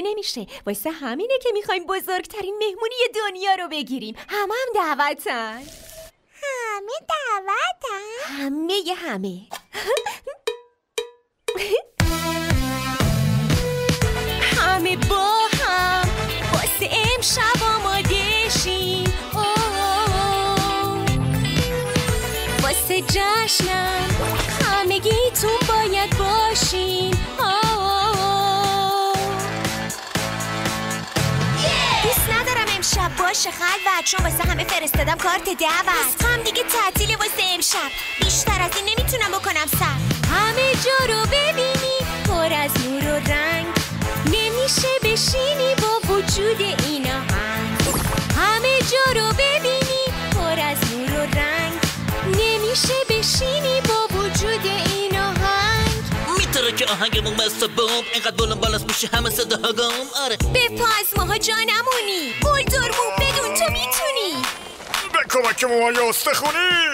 نمیشه. واسه همینه که میخوایم بزرگترین مهمونی دنیا رو بگیریم. همه هم دعوتن. همه دعوتن؟ همه همه با هم واسه امشب آماده شیم. واسه جشنم همگیتون باید باشین. دوست ندارم امشب باشه خلوت، چون واسه همه فرستادم کارت دعوت. هم دیگه تعطیله واسه امشب، بیشتر از این نمیتونم بکنم سر. همه جا رو ببینی پر از نور و رنگ، نمیشه بشینی با وجود این آهنگ. همه جا رو ببینی پر از نور و رنگ، نمیشه بشینی با وجود این آهنگ. میتره که آهنگمون مثل بوم اینقدر بلند بالاست میشه همه صداها گم. آره به پاز ماها جا نمونی، بلدرمون بدون تو میتونی. به کمک موهای استخونی.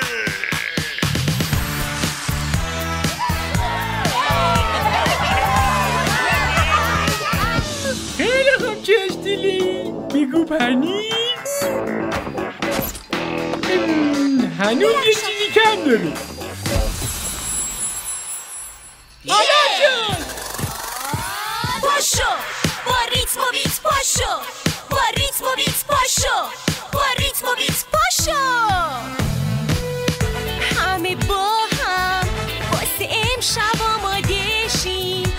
خیلی خوب چشتیلی بگو پنیر. هنوز یه چیزی کم داری. پاشو با ریتم و بیت، پاشو با ریتم و بیت، پاشو با ریتم و بیت، پاشو. همه با هم واسه امشب آماده شیم.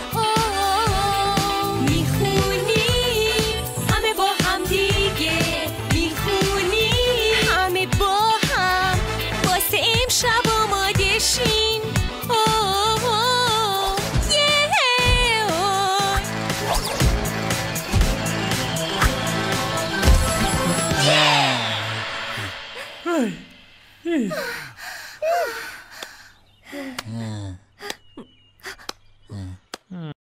میخونیم همه با هم دیگه، میخونیم همه با هم واسه امشب آماده شیم.